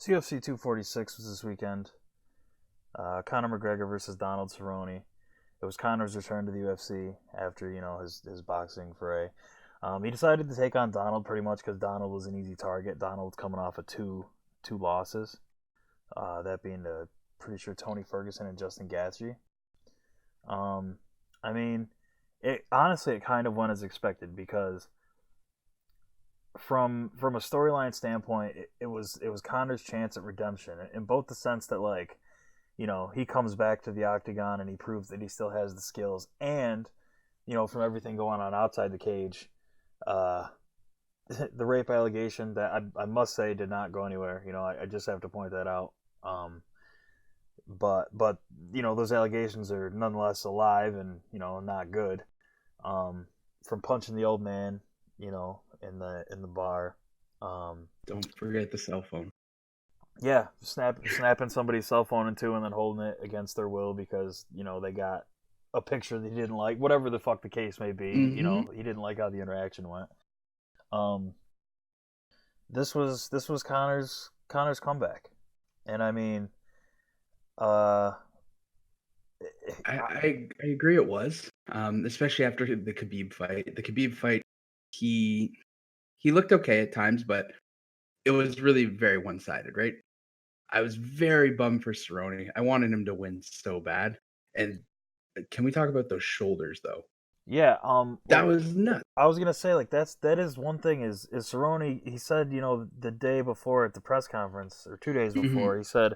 So UFC 246 was this weekend. Conor McGregor versus Donald Cerrone. It was Conor's return to the UFC after his boxing foray. He decided to take on Donald pretty much because Donald was an easy target. Donald's coming off of two losses, that being to pretty sure Tony Ferguson and Justin Gaethje. I mean, it honestly it kind of went as expected because from a storyline standpoint, it was Conor's chance at redemption in both the sense that he comes back to the octagon and he proves that he still has the skills, and from everything going on outside the cage, uh, the rape allegation that I must say did not go anywhere. I just have to point that out. But those allegations are nonetheless alive and not good. From punching the old man, in the bar. Don't forget the cell phone. Yeah, snapping somebody's cell phone in two and then holding it against their will because they got a picture they didn't like, whatever the fuck the case may be. Mm-hmm. He didn't like how the interaction went. This was Conor's comeback, and I mean, I agree it was, especially after the Khabib fight. The Khabib fight, he looked okay at times, but it was really very one-sided, right? I was very bummed for Cerrone. I wanted him to win so bad. And can we talk about those shoulders though? yeah. That was nuts. I was gonna say that is one thing is Cerrone. He said the day before at the press conference or 2 days Mm-hmm. before he said,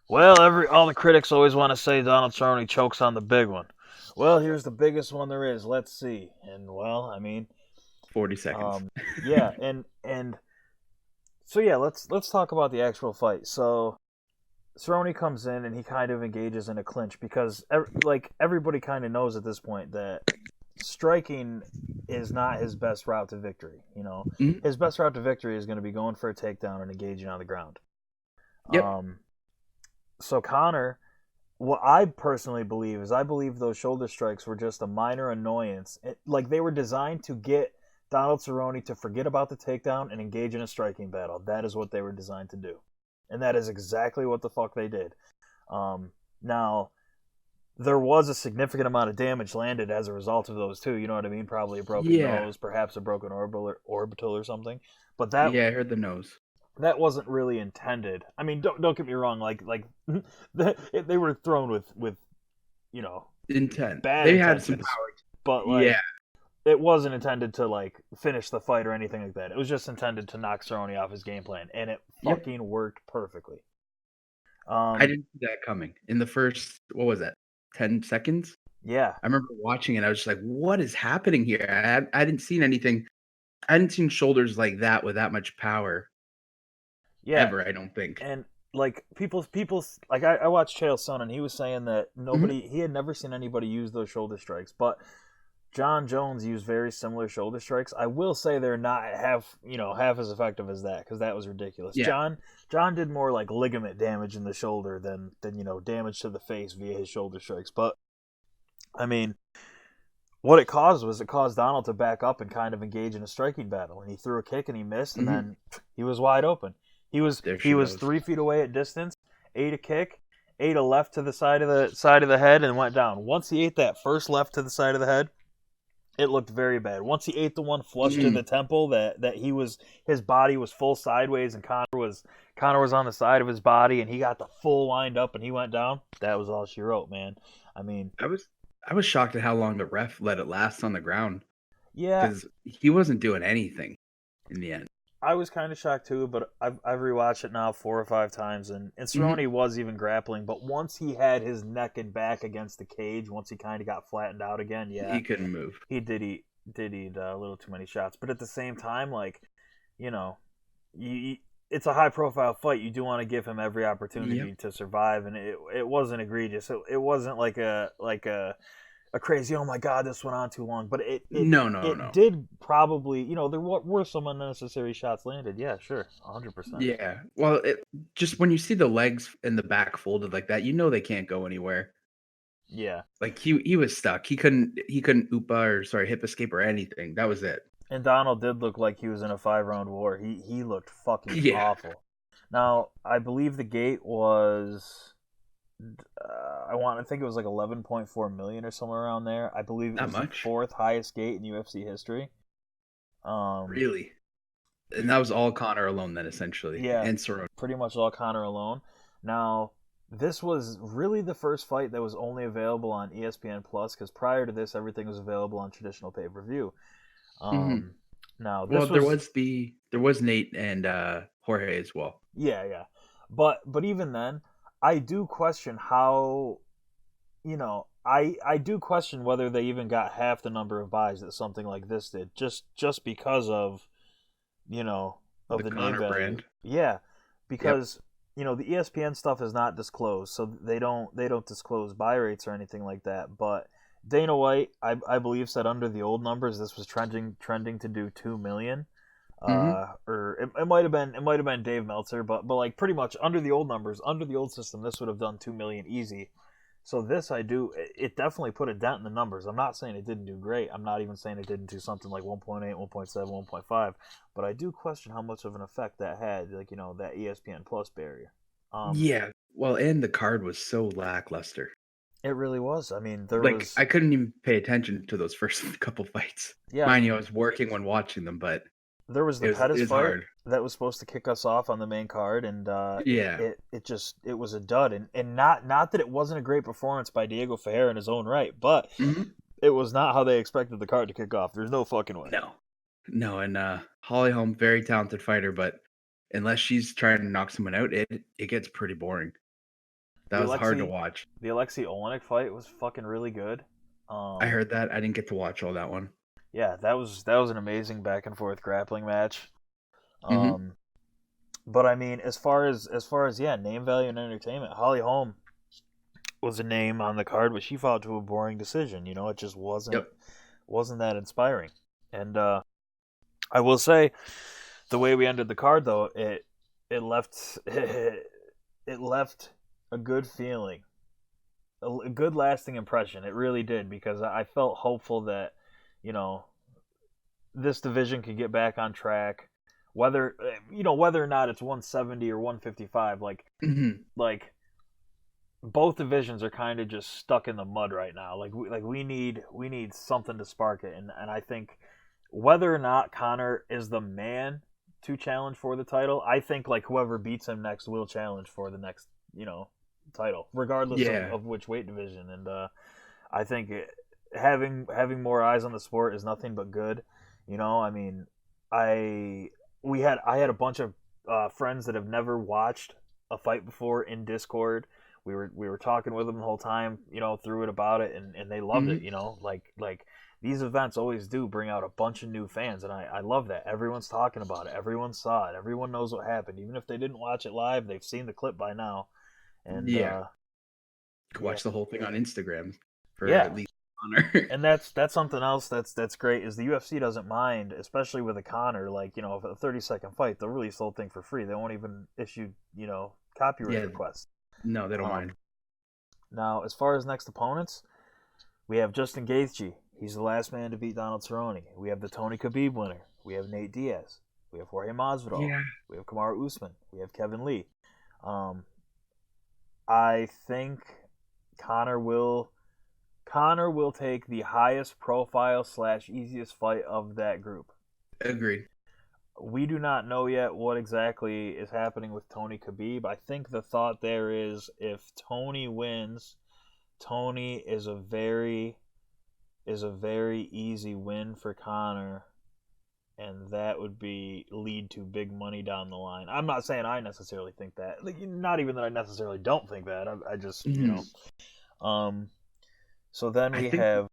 well, all the critics always want to say Donald Cerrone chokes on the big one. Well, here's the biggest one there is. Let's see. And well, I mean, 40 seconds. yeah, and so yeah, let's talk about the actual fight. So Cerrone comes in and he kind of engages in a clinch because everybody kind of knows at this point that striking is not his best route to victory. Mm-hmm. His best route to victory is going to be going for a takedown and engaging on the ground. Yep. So Conor, what I personally believe is those shoulder strikes were just a minor annoyance. They were designed to get Donald Cerrone to forget about the takedown and engage in a striking battle. That is what they were designed to do. And that is exactly what the fuck they did. Now, there was a significant amount of damage landed as a result of those two. You know what I mean? Probably a broken nose, perhaps a broken orbital or something. But I heard the nose. That wasn't really intended. I mean, don't get me wrong. They were thrown with intent. Bad they intentions, had some power, but it wasn't intended to finish the fight or anything like that. It was just intended to knock Cerrone off his game plan, and it fucking worked perfectly. I didn't see that coming in the first. What was that? 10 seconds. Yeah, I remember watching it. I was just like, "What is happening here?" I hadn't seen anything. I hadn't seen shoulders like that with that much power. Yeah, ever. I don't think. And people's I watched Chael Sonnen, and he was saying that he had never seen anybody use those shoulder strikes, but John Jones used very similar shoulder strikes. I will say they're not half as effective as that because that was ridiculous. Yeah. John did more ligament damage in the shoulder than damage to the face via his shoulder strikes. But I mean, what it caused Donald to back up and kind of engage in a striking battle, and he threw a kick and he missed, and then he was wide open. He was 3 feet away at distance, ate a kick, ate a left to the side of the head, and went down. Once he ate that first left to the side of the head, it looked very bad. Once he ate the one flush to the temple, that his body was full sideways and Conor was on the side of his body and he got the full wind up and he went down. That was all she wrote, man. I mean, I was shocked at how long the ref let it last on the ground. Yeah, because he wasn't doing anything in the end. I was kind of shocked too, but I've rewatched it now 4 or 5 times, and Cerrone was even grappling. But once he had his neck and back against the cage, once he kind of got flattened out again, he couldn't move. He did eat a little too many shots. But at the same time, it's a high profile fight. You do want to give him every opportunity to survive, and it wasn't egregious. It wasn't like a crazy, oh my god, this went on too long. But it did probably, there were some unnecessary shots landed. Yeah, sure, 100%. Yeah, well, just when you see the legs and the back folded like that, they can't go anywhere. Yeah, he was stuck. He couldn't hip escape or anything. That was it. And Donald did look like he was in a 5-round war. He looked fucking awful. Now, I believe the gate was I think it was like 11.4 million or somewhere around there. I believe it That was the much? fourth highest gate in UFC history. Really? And Y- that was all Connor alone then, essentially, yeah, and Cerrone. pretty much all Conor alone. Now, this was really the first fight that was only available on ESPN Plus because prior to this, everything was available on traditional pay per view. Hmm. Um, Now Well, this was there was Nate and Jorge as well. yeah, but even then, I do question how I do question whether they even got half the number of buys that something like this did, just because of you know of The the name Connor value. brand. Yeah, Yep. because the ESPN stuff is not disclosed, so they don't disclose buy rates or anything like that. But Dana White, I believe, said under the old numbers this was trending to do 2 million. Hmm. Or it might have been Dave Meltzer, but like pretty much under the old numbers, under the old system, this would have done 2 million easy. So this I do it definitely put a dent in the numbers. I'm not saying it didn't do great. I'm not even saying it didn't do something like 1.8, 1.7, 1.5, but I do question how much of an effect that had, like that ESPN Plus barrier. Um, Yeah. Well, and the card was so lackluster. it really was. I mean, there Like was I couldn't even pay attention to those first couple fights. yeah, I Mind mean, you, I was working when watching them, but there was the it Pettis was fight hard. that was supposed to kick us off on the main card, and Yeah. it was a dud, and not that it wasn't a great performance by Diego Ferreira in his own right, but Hmm. it was not how they expected the card to kick off. There's no fucking way. No. No, and Holly Holm, very talented fighter, but unless she's trying to knock someone out, it gets pretty boring. That The was hard to Alexei watch. the Alexei Olenek fight was fucking really good. I Um, heard that. I didn't get to watch all that one. yeah, that was an amazing back and forth grappling match. Hmm. Um, but I mean, as far as yeah, name value and entertainment, Holly Holm was a name on the card, but she fought to a boring decision. It just wasn't Yep. wasn't that inspiring. And I will say, the way we ended the card though, it left it left a good feeling, a good lasting impression. It really did because I felt hopeful that you know this division could get back on track. Whether or not it's 170 or 155, Hmm. like both divisions are kind of just stuck in the mud right now. We need something to spark it, and I think whether or not Connor is the man to challenge for the title, I think like whoever beats him next will challenge for the next title, regardless of, Yeah. of which weight division. And I think having more eyes on the sport is nothing but good. I mean, I I had a bunch of friends that have never watched a fight before in Discord. We were talking with them the whole time, through it about it, and they loved it. Hmm. Like these events always do bring out a bunch of new fans, and I love that. Everyone's talking about it. Everyone saw it. Everyone knows what happened. Even if they didn't watch it live, they've seen the clip by now. And Yeah. Could yeah, watch the whole thing on Instagram for yeah, at least honor. and that's something else that's great is the UFC doesn't mind, especially with a Connor. Like a 30-second fight, they'll release the whole thing for free. They won't even issue copyright Yeah. requests. No, they don't mind. Um, Now, as far as next opponents, we have Justin Gaethje. He's the last man to beat Donald Cerrone. We have the Tony Khabib winner. We have Nate Diaz. We have Jorge Masvidal. Yeah. We have Kamaru Usman. We have Kevin Lee. Um, I think Connor will Connor will take the highest profile / easiest fight of that group. Agreed. We do not know yet what exactly is happening with Tony Khabib. I think the thought there is if Tony wins, Tony is a very easy win for Connor, and that would be lead to big money down the line. I'm not saying I necessarily think that. Like, not even that I necessarily don't think that. I just Hmm. um. So then I we think have.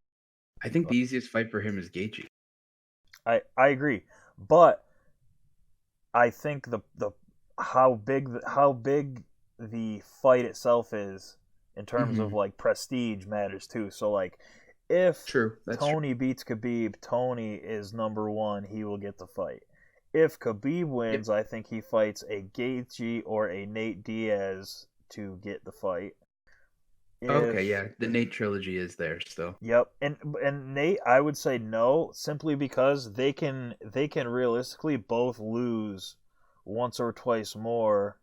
I think the easiest fight for him is Gaethje. I agree, but I think the how big the fight itself is in terms of Hmm. like prestige matters too. So like if True. That's true. Tony beats Khabib, Tony is number one. He will get the fight. If Khabib Yep. wins, I think he fights a Gaethje or a Nate Diaz to get the fight. Okay. If Yeah. The Nate trilogy is there still. Yep, and Nate, I would say no, simply because they can realistically both lose once or twice more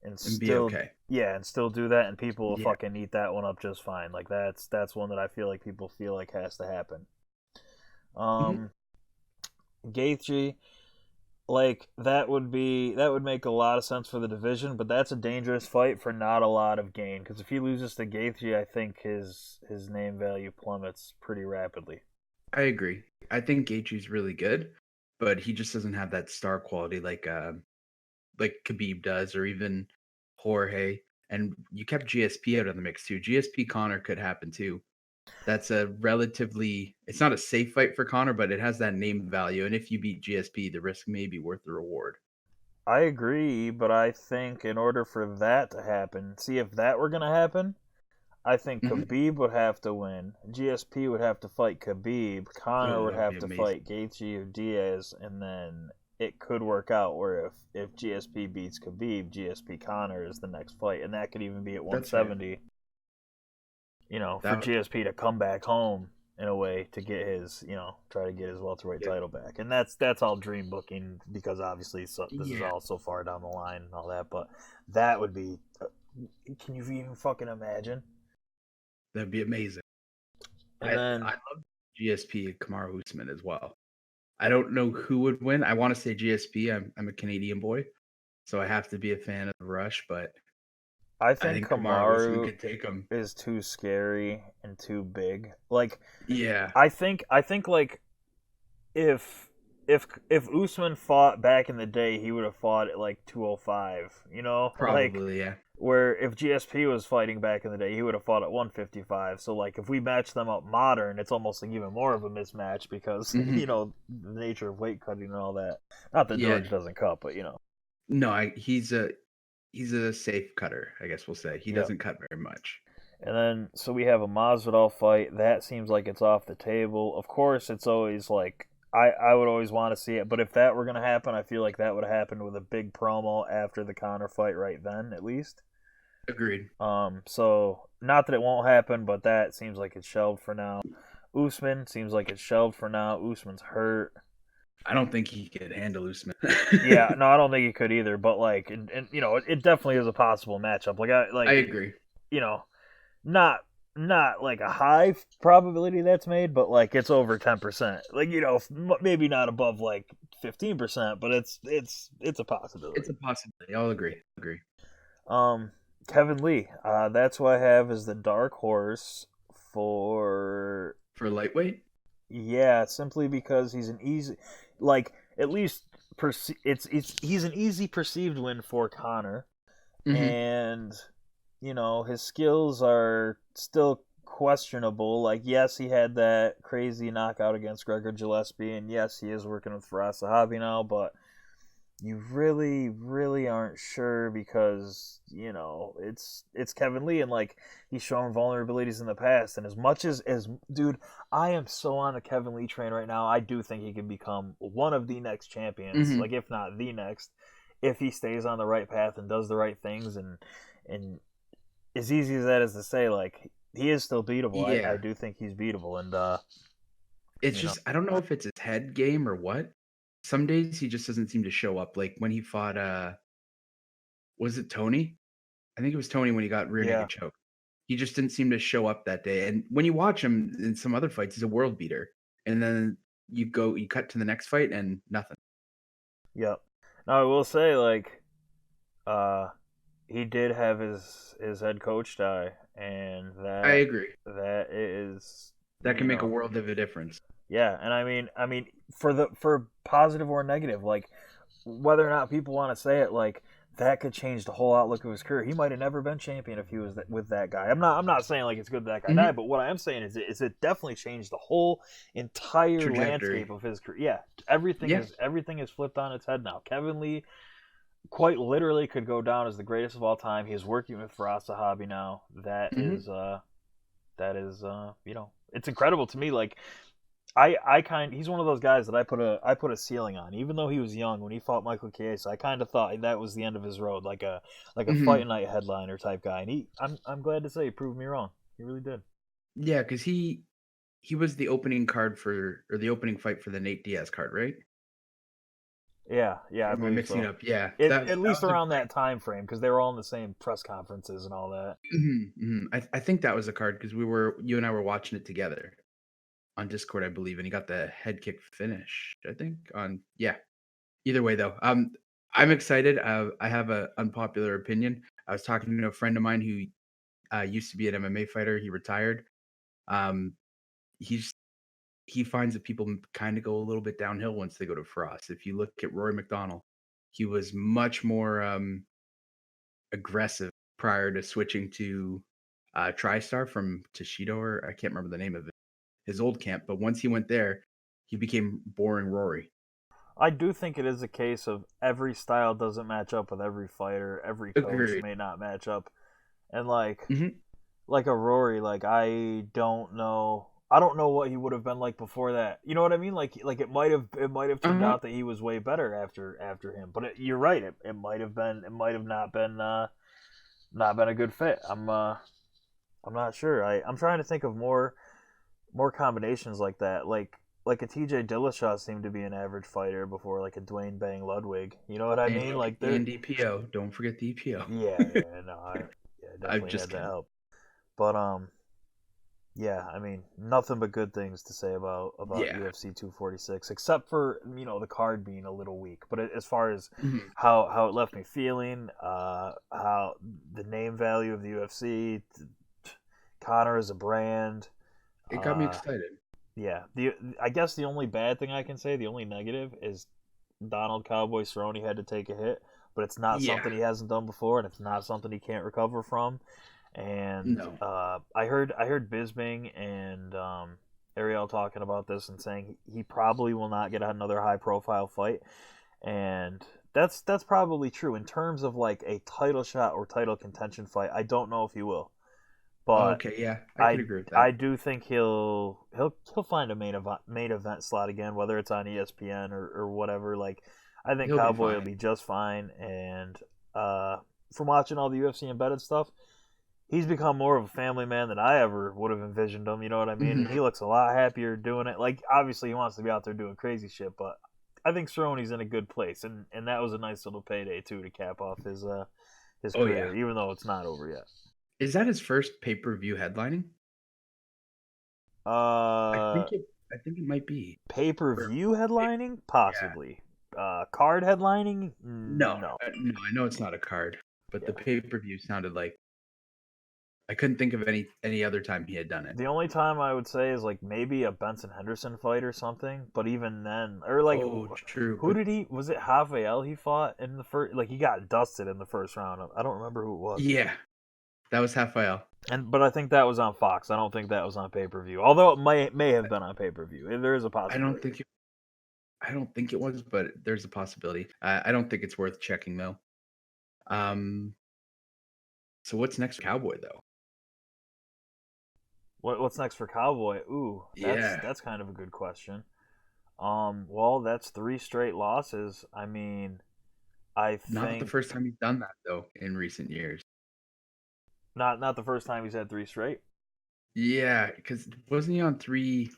and and be still okay. and still do that, and people will Yeah. fucking eat that one up just fine. Like that's one that I feel like people feel like has to happen. Mhm. Um, Gaethje, like that would make a lot of sense for the division, but that's a dangerous fight for not a lot of gain. Because if he loses to Gaethje, I think his name value plummets pretty rapidly. I agree. I think Gaethje's really good, but he just doesn't have that star quality like Khabib does, or even Jorge. And you kept GSP out of the mix too. GSP Connor could happen too. That's a relatively, it's not a safe fight for Connor, but it has that name value. And if you beat GSP, the risk may be worth the reward. I agree, but I think in order for that to happen, see if that were gonna happen, I think Hmm. Khabib would have to win. GSP would have to fight Khabib. Connor Oh, would that would have be to amazing. fight Gaethje or Diaz, and then it could work out where if GSP beats Khabib, GSP Connor is the next fight, and that could even be at That's fair. 170. You know, for That, GSP to come back home in a way to get his, try to get his welterweight yeah. title back, and that's all dream booking because obviously this is Yeah, all so far down the line and all that, but that would be. Can you even fucking imagine? that'd be amazing. And I then love GSP Kamaru Usman as well. I don't know who would win. I want to say GSP. I'm a Canadian boy, so I have to be a fan of the Rush, but I I think think Kamaru Usman Kamaru could take him. is too scary and too big. Like Yeah, I think like if if Usman fought back in the day, he would have fought at like 205, like probably. Yeah. where if GSP was fighting back in the day, he would have fought at 155. So like if we match them up modern, it's almost like even more of a mismatch because, Hmm. the nature of weight cutting and all that. Not that Yeah. George doesn't cut, but No, he's a safe cutter. I guess we'll say he Yep. doesn't cut very much. And then, so we have a Masvidal fight. That seems like it's off the table. Of course, it's always like, I would always want to see it. But if that were going to happen, I feel like that would have happened with a big promo after the Conor fight right then, at least. Agreed. So, not that it won't happen, but that seems like it's shelved for now. Usman seems like it's shelved for now. Usman's hurt. I don't think he could handle Usman. Yeah, no, I don't think he could either. But like, and it definitely is a possible matchup. Like, I agree. you know, not not like a high probability that's made, but like it's over 10%. Like maybe not above like 15%, but it's a It's possibility. a possibility. I'll agree. Agree. Um, Kevin Lee, that's who I have as the dark horse for For lightweight? yeah, simply because he's an easy, like at least it's he's an easy perceived win for Connor, Hmm. and his skills are still questionable. Like, yes, he had that crazy knockout against Gregor Gillespie, and yes, he is working with Faraz Sahabi now, but you really, really aren't sure because it's Kevin Lee, and like he's shown vulnerabilities in the past. And as much as dude, I am so on the Kevin Lee train right now. I do think he can become one of the next champions, Hmm. like if not the next, if he stays on the right path and does the right things. And as easy as that is to say, like he is still beatable. I Yeah. do think he's beatable, and It's you know, just I don't know if it's his head game or what. Some days he just doesn't seem to show up. Like when he fought was it Tony? I think it was Tony when he got rear yeah, naked choke. He just didn't seem to show up that day. And when you watch him in some other fights, he's a world beater. And then you cut to the next fight and nothing. yep. Now I will say, like, uh, he did have his head coach die, and I that agree. that is That can make a world of a difference. yeah. And I mean, for positive or negative, like whether or not people want to say it, like that could change the whole outlook of his career. He might have never been champion if he was with that guy. I'm not saying like it's good that guy Hmm. died, but what I am saying is it definitely changed the whole entire landscape Trajectory. of his career. Yeah, everything Yeah. is flipped on its head now. Kevin Lee quite literally could go down as the greatest of all time. He is working with Faraz Sahabi now. Hmm. That is it's incredible to me. Like he's one of those guys that I put a ceiling on. Even though he was young when he fought Michael Chiesa, I kind of thought that was the end of his road, like a fight Hmm. night headliner type guy. And I'm glad to say he proved me wrong. He really did. Yeah, because he was the opening card for or the opening fight for the Nate Diaz card, right? Yeah, Or I am I believe mixing it so. up? Yeah, At that least was a around great. that time frame, because they were all in the same press conferences and all that. I think that was a card because you and I were watching it together on Discord, I believe, and he got the head kick finish. I think on yeah. Either way, though, I'm excited. I have a unpopular opinion. I was talking to a friend of mine who used to be an MMA fighter. He retired. Um, he's he finds that people kind of go a little bit downhill once they go to Frost. If you look at Rory McDonald, he was much more aggressive prior to switching to TriStar from Toshido, or I can't remember the name of it, his old camp. But once he went there, he became boring Rory. I do think it is a case of every style doesn't match up with every fighter. Every coach Agreed. may not match up, and like Hmm. like a Rory, like I don't know. I don't know what he would have been like before that. You know what I mean? Like it might have turned Uh-huh. out that he was way better after him. But you're right. It might have not been a good fit. I'm not sure. I'm trying to think of more combinations like that. Like a TJ Dillashaw seemed to be an average fighter before, like a Dwayne Bang Ludwig. You know what I mean? Like they're And DPO. Don't forget DPO. yeah, no, I I'm definitely just had that kidding. help. But yeah, I mean, nothing but good things to say about Yeah. UFC 246, except for the card being a little weak. But as far as Mhm. how it left me feeling, how the name value of the UFC, Conor as a brand, It got me uh, excited. yeah. I guess the only bad thing I can say, the only negative, is Donald Cowboy Cerrone had to take a hit, but it's not Yeah. something he hasn't done before, and it's not something he can't recover from. And No. I heard Bisbing and Ariel talking about this and saying he probably will not get another high profile fight, and that's probably true in terms of like a title shot or title contention fight. I don't know if he will, but Okay. Yeah, I could I agree with that. I do think he'll find a main event slot again, whether it's on ESPN or whatever. Like I think He'll be Cowboy will fine. be just fine, and uh, from watching all the UFC embedded stuff, he's become more of a family man than I ever would have envisioned him. You know what I mean? And Mhm. he looks a lot happier doing it. Like obviously he wants to be out there doing crazy shit, but I think Cerrone's in a good place, and that was a nice little payday too to cap off his Oh yeah. career, even though it's not over yet. Is that his first pay-per-view headlining? I Uh, think it. I think it might be. Pay per Or view it- headlining, yeah. possibly. Card headlining, No, no. no. I know it's not a card, but the Yeah. pay-per-view sounded like I couldn't think of any other time he had done it. The only time I would say is like maybe a Benson Henderson fight or something, but even then, or like Oh, true. who did he? Was it Rafael he fought in the first? Like he got dusted in the first round. I don't remember who it was. Yeah, that was Rafael. But I think that was on Fox. I don't think that was on pay per view. Although it may have been on pay per view. There is a I don't possibility. think it. I don't think it was, but there's a possibility. I don't think it's worth checking though. Um. So what's next for Cowboy though? What's next for Cowboy? Ooh, that's Yeah, that's kind of a good question. Well, that's three straight losses. I mean, I not the think first time he's done that though in recent years. not the first time he's had three straight. Yeah, because wasn't he on three?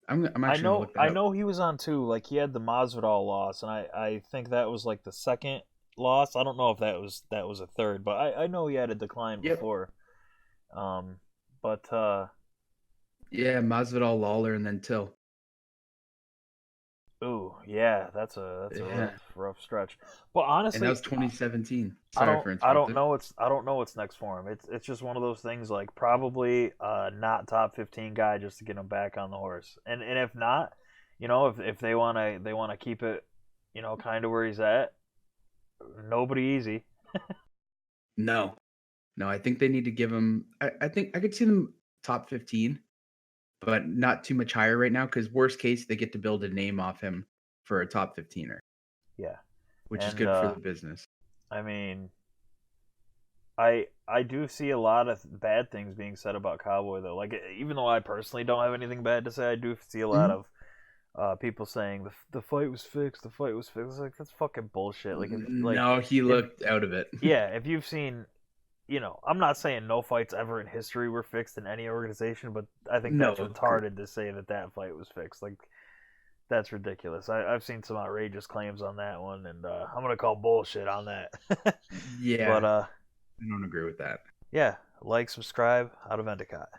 I'm I actually gonna know look that I up. know he was on two. Like he had the Masvidal loss, and I think that was like the second loss. I don't know if that was a third, but I know he had a decline Yep. before. Um, but Yeah, Masvidal, Lawler, and then Till. ooh, yeah, that's a Yeah, rough stretch. But and that honestly, was 2017. I Sorry don't for I don't interrupting. know what's next for him. It's just one of those things like probably not top 15 guy just to get him back on the horse. And if not, if they wanna keep it, kind of where he's at, nobody easy. No, no, I think they need to give him. I think I could see them top 15, but not too much higher right now. Because worst case, they get to build a name off him for a top 15er, Yeah. which is And good for the business. I mean, I do see a lot of bad things being said about Cowboy though. Like even though I personally don't have anything bad to say, I do see a lot Mhm. of people saying the fight was fixed. The fight was fixed. It's like that's fucking bullshit. No, he If looked out of it. yeah, if you've seen, I'm not saying no fights ever in history were fixed in any organization, but I think No, that's agree. retarded to say that fight was fixed. Like That's ridiculous. I've seen some outrageous claims on that one, and I'm gonna call bullshit on that. But Yeah, I don't agree with that. yeah, like, subscribe, out of Endicott.